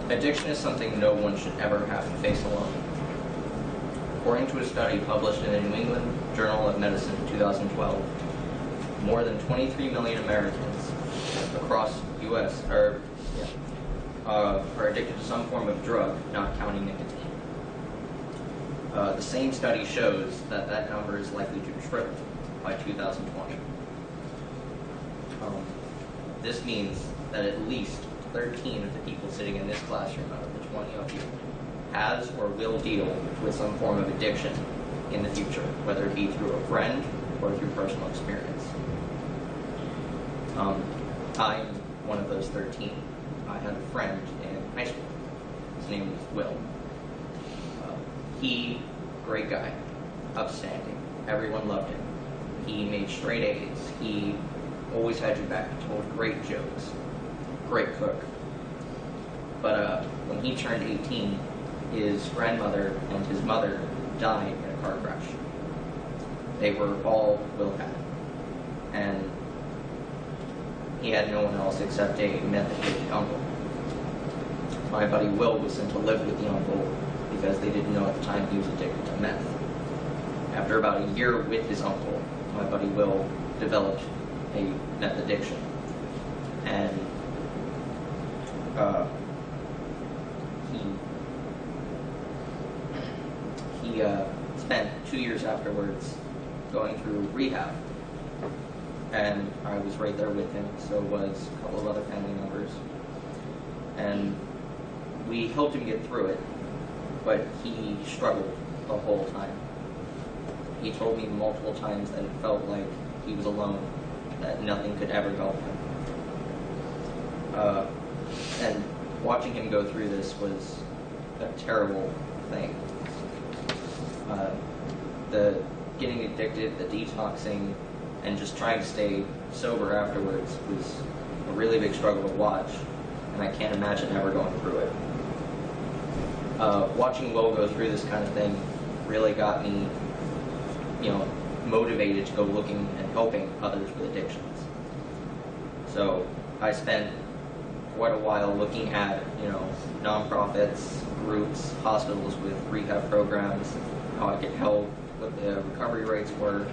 Addiction is something no one should ever have to face alone. According to a study published in the New England Journal of Medicine in 2012, more than 23 million Americans across the U.S. are addicted to some form of drug, not counting nicotine. The same study shows that that number is likely to triple by 2020. This means that at least 13 of the people sitting in this classroom out of the 20 of you has or will deal with some form of addiction in the future, whether it be through a friend or through personal experience. I'm one of those 13. I had a friend in high school. His name was Will. He, great guy, upstanding. Everyone loved him. He made straight A's. He always had your back, told great jokes, great cook. But when he turned 18, his grandmother and his mother died in a car crash. They were all Will had. And he had no one else except a meth-addicted uncle. My buddy Will was sent to live with the uncle because they didn't know at the time he was addicted to meth. After about a year with his uncle, my buddy Will developed a meth addiction. And he spent 2 years afterwards going through rehab. And I was right there with him, so was a couple of other family members. And we helped him get through it, but he struggled the whole time. He told me multiple times that it felt like he was alone, that nothing could ever help him. And watching him go through this was a terrible thing. The getting addicted, the detoxing, and just trying to stay sober afterwards was a really big struggle to watch, and I can't imagine ever going through it. Watching Will go through this kind of thing really got me, motivated to go looking and helping others with addictions. So I spent quite a while looking at, nonprofits, groups, hospitals with rehab programs, how I could help, what the recovery rates were.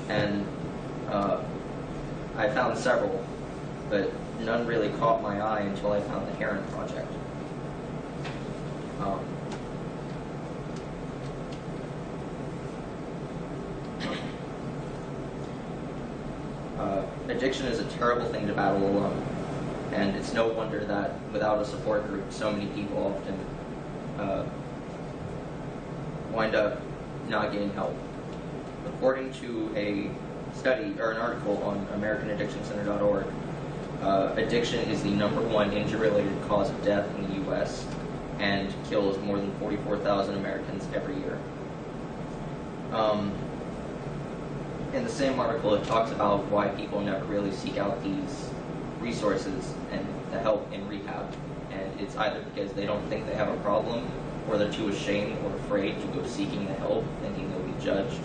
And I found several, but none really caught my eye until I found the Heron Project. Addiction is a terrible thing to battle alone, and it's no wonder that without a support group, so many people often wind up not getting help. According to a study, or an article on AmericanAddictionCenter.org, addiction is the #1 injury-related cause of death in the U.S. and kills more than 44,000 Americans every year. In the same article, it talks about why people never really seek out these resources and the help in rehab. And it's either because they don't think they have a problem, or they're too ashamed or afraid to go seeking the help, thinking they'll be judged.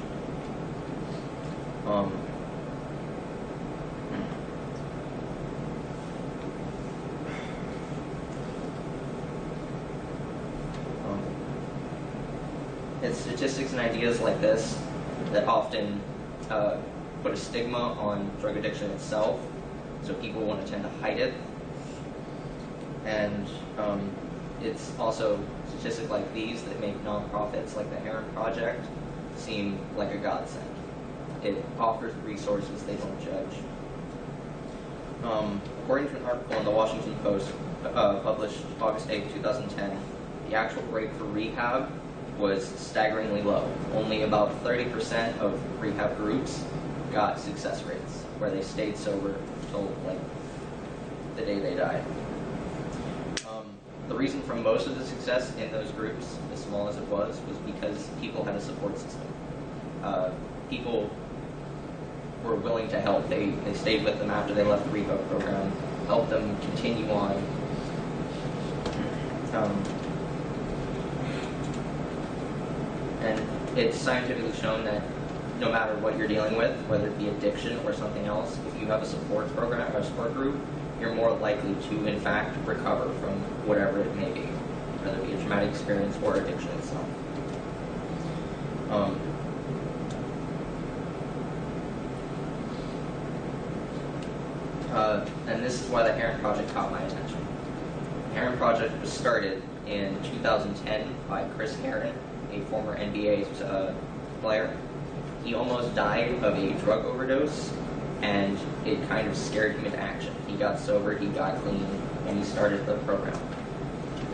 It's statistics and ideas like this that often put a stigma on drug addiction itself, so people want to tend to hide it. And it's also statistics like these that make nonprofits like the Heron Project seem like a godsend. It offers resources, they don't judge. According to an article in the Washington Post published August 8, 2010, the actual rate for rehab was staggeringly low. Only about 30% of rehab groups got success rates, where they stayed sober until the day they died. The reason for most of the success in those groups, as small as it was because people had a support system. People were willing to help. They stayed with them after they left the rehab program, helped them continue on. And it's scientifically shown that no matter what you're dealing with, whether it be addiction or something else, if you have a support program or a support group, you're more likely to, in fact, recover from whatever it may be, whether it be a traumatic experience or addiction itself. And this is why the Heron Project caught my attention. The Heron Project was started in 2010 by Chris Heron, a former NBA player. He almost died of a drug overdose, and it kind of scared him into action. He got sober, he got clean, and he started the program.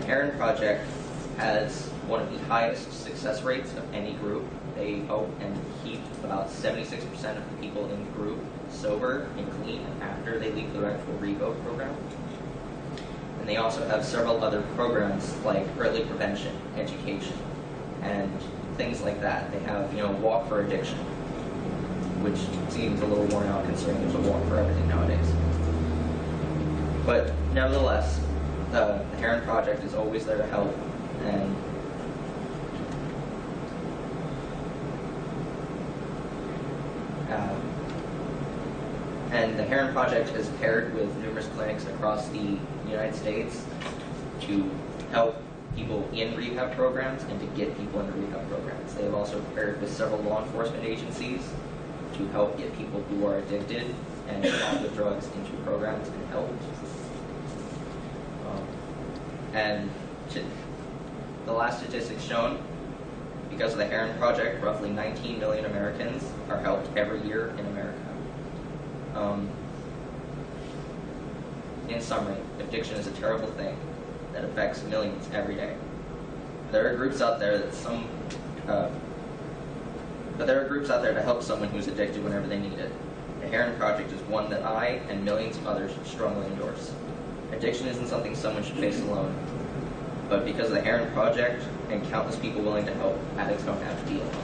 The Heron Project has one of the highest success rates of any group. They help and keep about 76% of the people in the group sober and clean after they leave the actual rehab program. And they also have several other programs like early prevention, education, and things like that. They have, Walk for Addiction, which seems a little worn out considering there's a walk for everything nowadays. But nevertheless, the Heron Project is always there to help, and the Heron Project is paired with numerous clinics across the United States to help people in rehab programs and to get people into rehab programs. They have also paired with several law enforcement agencies to help get people who are addicted and involved with drugs into programs and help. The last statistics shown, because of the Heron Project, roughly 19 million Americans are helped every year in America. In summary, addiction is a terrible thing that affects millions every day. There are groups out there to help someone who's addicted whenever they need it. The Heron Project is one that I and millions of others strongly endorse. Addiction isn't something someone should face alone, but because of the Heron Project and countless people willing to help, addicts don't have to be alone.